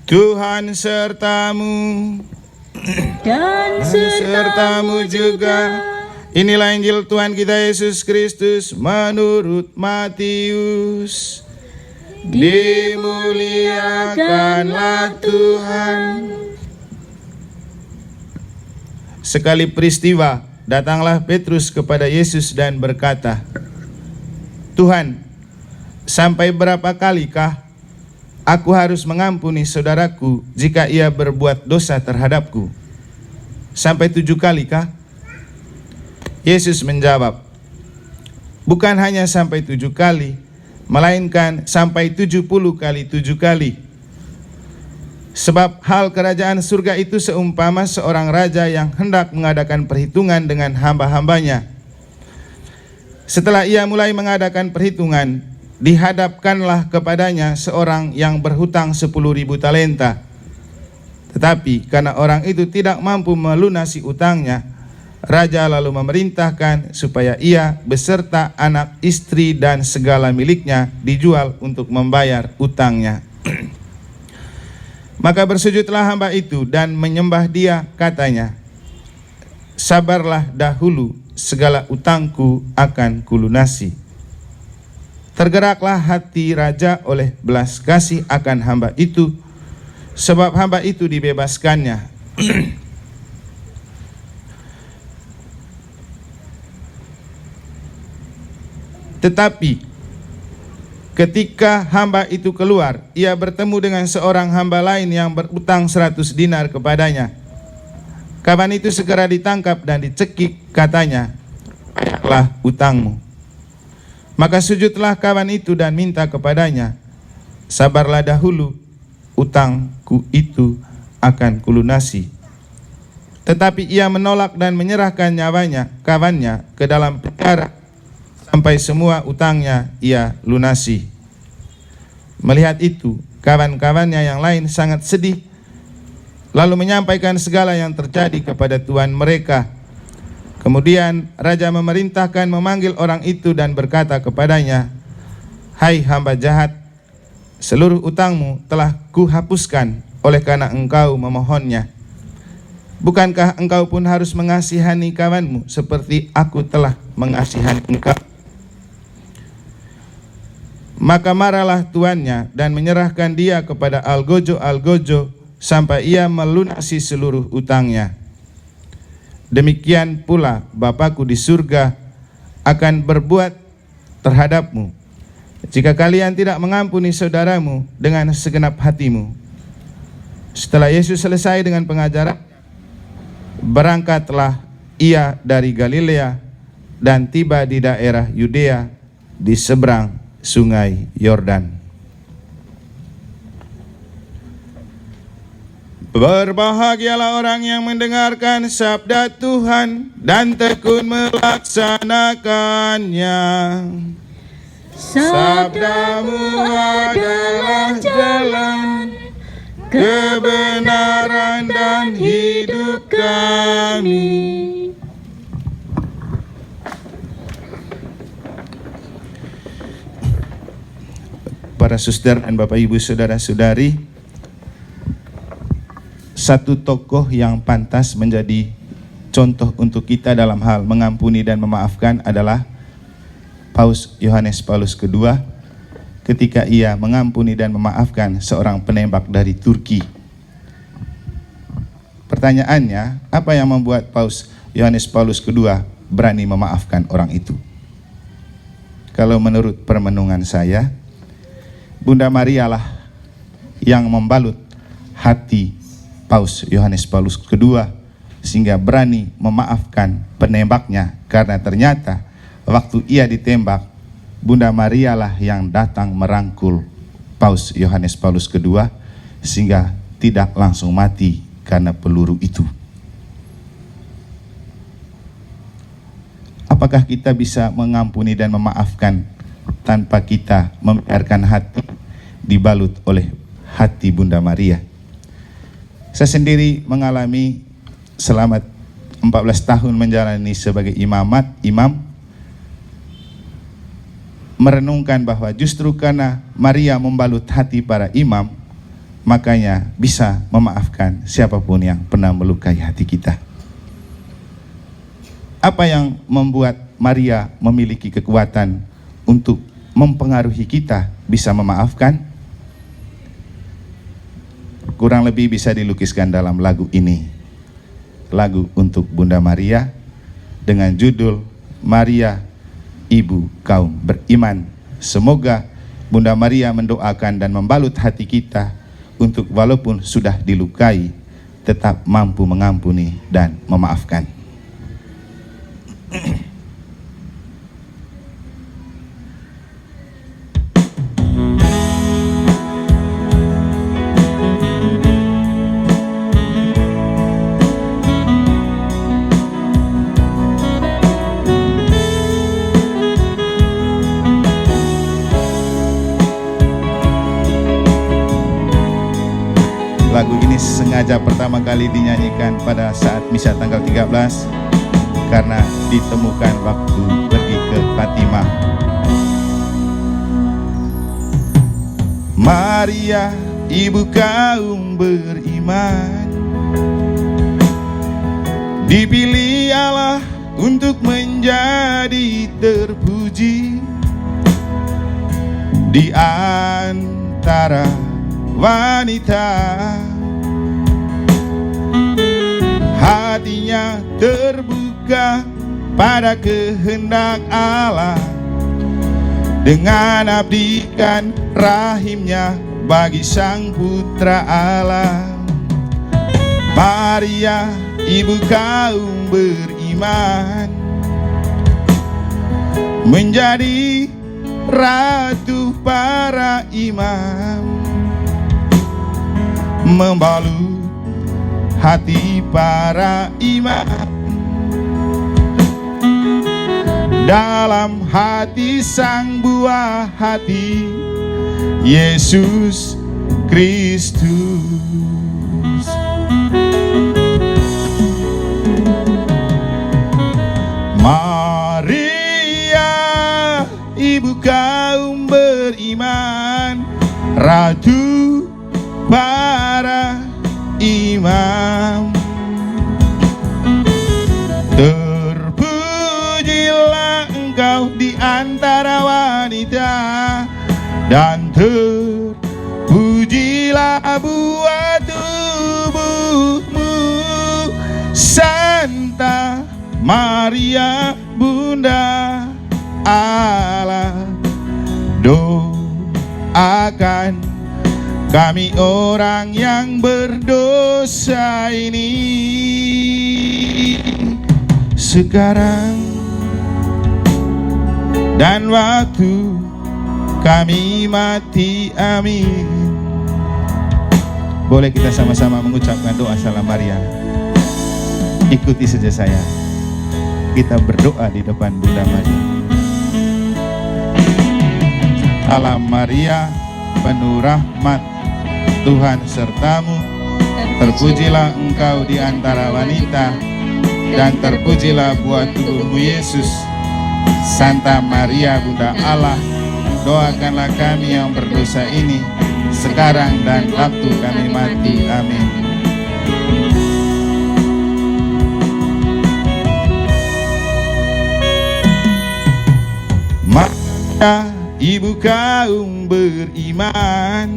Tuhan sertamu dan sertamu juga. Inilah Injil Tuhan kita Yesus Kristus menurut Matius. Dimuliakanlah Tuhan. Sekali peristiwa, datanglah Petrus kepada Yesus dan berkata, Tuhan, sampai berapa kalikah aku harus mengampuni saudaraku jika ia berbuat dosa terhadapku? Sampai 7 kalikah? Yesus menjawab, bukan hanya sampai 7 kali, melainkan sampai 70 kali 7 kali. Sebab hal kerajaan surga itu seumpama seorang raja yang hendak mengadakan perhitungan dengan hamba-hambanya. Setelah ia mulai mengadakan perhitungan, dihadapkanlah kepadanya seorang yang berhutang 10.000 talenta. Tetapi karena orang itu tidak mampu melunasi utangnya, raja lalu memerintahkan supaya ia beserta anak, istri, dan segala miliknya dijual untuk membayar utangnya. Maka bersujudlah hamba itu dan menyembah dia, katanya, sabarlah dahulu, segala utangku akan kulunasi. Tergeraklah hati raja oleh belas kasih akan hamba itu, sebab hamba itu dibebaskannya. Tetapi ketika hamba itu keluar, ia bertemu dengan seorang hamba lain yang berutang 100 dinar kepadanya. Kawan itu segera ditangkap dan dicekik, katanya, bayarlah utangmu. Maka sujudlah kawan itu dan minta kepadanya, sabarlah dahulu, utangku itu akan kulunasi. Tetapi ia menolak dan menyerahkan nyawanya, kawannya, ke dalam penjara sampai semua utangnya ia lunasi. Melihat itu, kawan-kawannya yang lain sangat sedih, lalu menyampaikan segala yang terjadi kepada tuan mereka. Kemudian raja memerintahkan memanggil orang itu dan berkata kepadanya, hai hamba jahat, seluruh utangmu telah kuhapuskan oleh karena engkau memohonnya. Bukankah engkau pun harus mengasihani kawanmu seperti aku telah mengasihani engkau? Maka marahlah tuannya dan menyerahkan dia kepada algojo-algojo sampai ia melunasi seluruh utangnya. Demikian pula Bapakku di surga akan berbuat terhadapmu jika kalian tidak mengampuni saudaramu dengan segenap hatimu. Setelah Yesus selesai dengan pengajaran, berangkatlah ia dari Galilea dan tiba di daerah Yudea di seberang Sungai Yordan. Berbahagialah orang yang mendengarkan sabda Tuhan dan tekun melaksanakannya. Sabdamu adalah jalan, kebenaran dan hidup kami. Para suster dan Bapak Ibu saudara-saudari, satu tokoh yang pantas menjadi contoh untuk kita dalam hal mengampuni dan memaafkan adalah Paus Yohanes Paulus II ketika ia mengampuni dan memaafkan seorang penembak dari Turki. Pertanyaannya, apa yang membuat Paus Yohanes Paulus II berani memaafkan orang itu? Kalau menurut permenungan saya, Bunda Maria lah yang membalut hati Paus Yohanes Paulus II sehingga berani memaafkan penembaknya, karena ternyata waktu ia ditembak, Bunda Maria lah yang datang merangkul Paus Yohanes Paulus II sehingga tidak langsung mati karena peluru itu. Apakah kita bisa mengampuni dan memaafkan tanpa kita membiarkan hati dibalut oleh hati Bunda Maria? Saya sendiri mengalami selama 14 tahun menjalani sebagai imam, merenungkan bahwa justru karena Maria membalut hati para imam, makanya bisa memaafkan siapapun yang pernah melukai hati kita. Apa yang membuat Maria memiliki kekuatan untuk mempengaruhi kita bisa memaafkan? Kurang lebih bisa dilukiskan dalam lagu ini. Lagu untuk Bunda Maria dengan judul Maria, Ibu Kaum Beriman. Semoga Bunda Maria mendoakan dan membalut hati kita untuk walaupun sudah dilukai, tetap mampu mengampuni dan memaafkan. Lagu ini sengaja pertama kali dinyanyikan pada saat misa tanggal 13 karena ditemukan waktu pergi ke Fatimah. Maria, ibu kaum beriman, dipilih Allah untuk menjadi terpuji di antara wanita. Hatinya terbuka pada kehendak Allah, dengan abdikan rahimnya bagi sang putra Allah. Maria, ibu kaum beriman, menjadi ratu para imam, membalut hati para imam. Dalam hati sang buah hati, Yesus Kristus. Maria, ibu kaum beriman, ratu para imam, terpujilah engkau di antara wanita, dan terpujilah buah tubuhmu, Santa Maria Bunda Allah. Doakan kami orang yang berdosa ini sekarang dan waktu kami mati. Amin. Boleh kita sama-sama mengucapkan doa salam Maria. Ikuti saja saya. Kita berdoa di depan Bunda Maria. Salam Maria, penuh rahmat, Tuhan sertamu, terpujilah engkau di antara wanita, dan terpujilah buah tubuhmu Yesus. Santa Maria Bunda Allah, doakanlah kami yang berdosa ini sekarang dan waktu kami mati. Amin. Maria, ibu kaum beriman,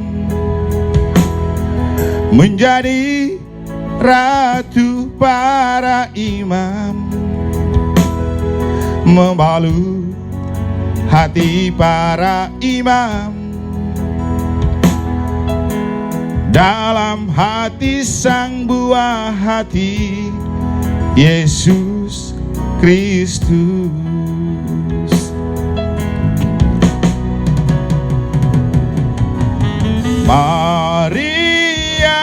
menjadi ratu para imam, membalut hati para imam. Dalam hati sang buah hati, Yesus Kristus. Maria,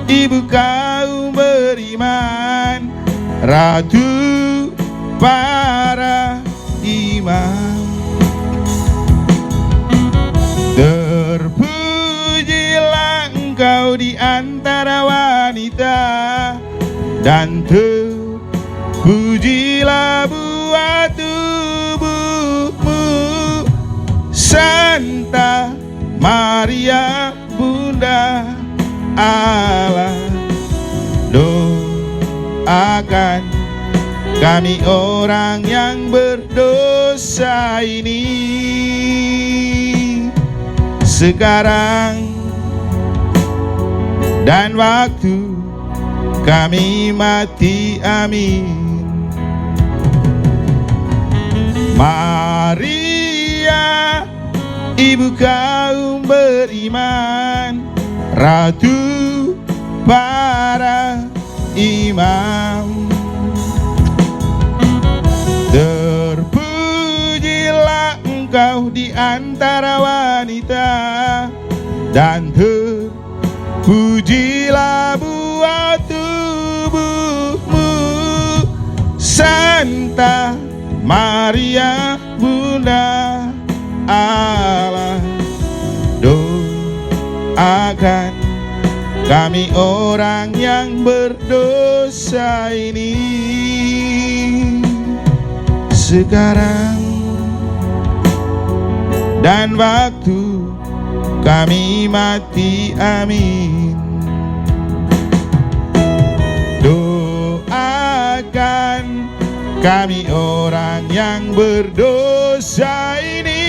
ibu kaum beriman, ratu para imam, terpujilah engkau di antara wanita, dan terpujilah buah tubuhmu, Santa Maria Bunda doakan kami orang yang berdosa ini sekarang dan waktu kami mati, amin. Maria, ibu kaum beriman, ratu para imam, terpujilah engkau di antara wanita, dan terpujilah buah tubuhmu, Santa Maria Bunda Allah. Doakan kami orang yang berdosa ini sekarang dan waktu kami mati, amin. Doakan kami orang yang berdosa ini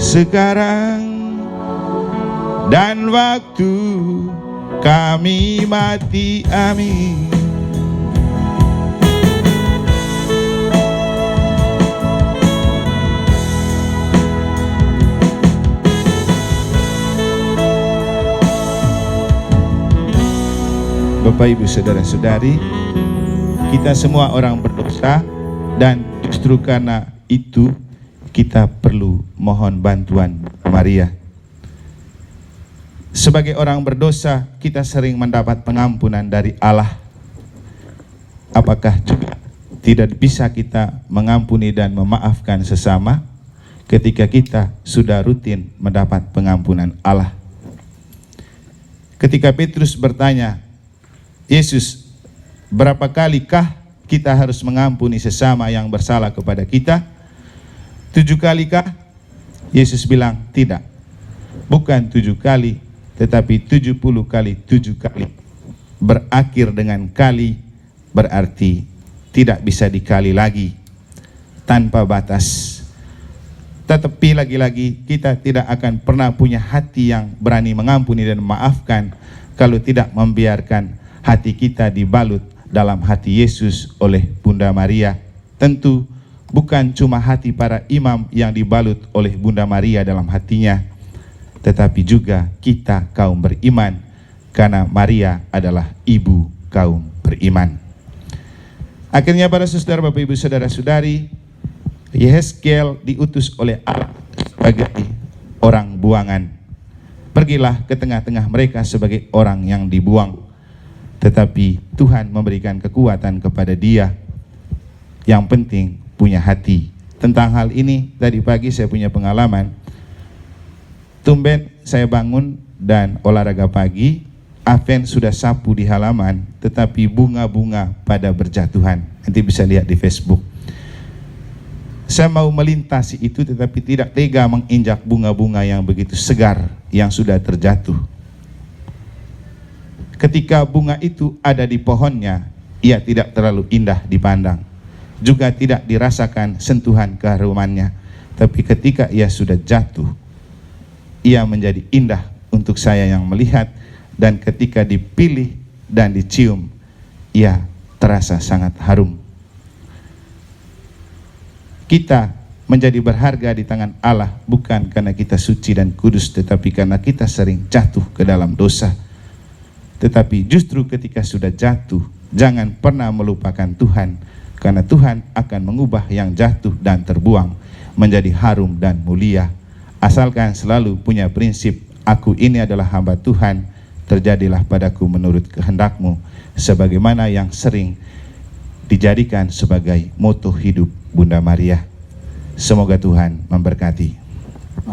sekarang dan waktu kami mati, amin. Bapak, Ibu, Saudara-saudari, kita semua orang berdosa, dan justru karena itu kita perlu mohon bantuan Maria. Sebagai orang berdosa, kita sering mendapat pengampunan dari Allah. Apakah juga tidak bisa kita mengampuni dan memaafkan sesama ketika kita sudah rutin mendapat pengampunan Allah? Ketika Petrus bertanya, Yesus, berapa kalikah kita harus mengampuni sesama yang bersalah kepada kita? 7 kalikah? Yesus bilang, tidak. Bukan 7 kali, tetapi 70 kali 7 kali. Berakhir dengan kali, berarti tidak bisa dikali lagi, tanpa batas. Tetapi lagi-lagi kita tidak akan pernah punya hati yang berani mengampuni dan memaafkan kalau tidak membiarkan hati kita dibalut dalam hati Yesus oleh Bunda Maria. Tentu bukan cuma hati para imam yang dibalut oleh Bunda Maria dalam hatinya, tetapi juga kita kaum beriman, karena Maria adalah ibu kaum beriman. Akhirnya para saudara, Bapak, Ibu, Saudara-saudari, Yehezkiel diutus oleh Allah sebagai orang buangan. Pergilah ke tengah-tengah mereka sebagai orang yang dibuang. Tetapi Tuhan memberikan kekuatan kepada dia. Yang penting punya hati. Tentang hal ini tadi pagi saya punya pengalaman. Tumben saya bangun dan olahraga pagi, Aven sudah sapu di halaman, tetapi bunga-bunga pada berjatuhan. Nanti bisa lihat di Facebook. Saya mau melintasi itu, tetapi tidak tega menginjak bunga-bunga yang begitu segar yang sudah terjatuh. Ketika bunga itu ada di pohonnya, ia tidak terlalu indah dipandang, juga tidak dirasakan sentuhan keharumannya. Tapi ketika ia sudah jatuh, ia menjadi indah untuk saya yang melihat, dan ketika dipilih dan dicium, ia terasa sangat harum. Kita menjadi berharga di tangan Allah bukan karena kita suci dan kudus, tetapi karena kita sering jatuh ke dalam dosa. Tetapi justru ketika sudah jatuh, jangan pernah melupakan Tuhan, karena Tuhan akan mengubah yang jatuh dan terbuang menjadi harum dan mulia. Asalkan selalu punya prinsip, aku ini adalah hamba Tuhan, terjadilah padaku menurut kehendak-Mu, sebagaimana yang sering dijadikan sebagai moto hidup Bunda Maria. Semoga Tuhan memberkati.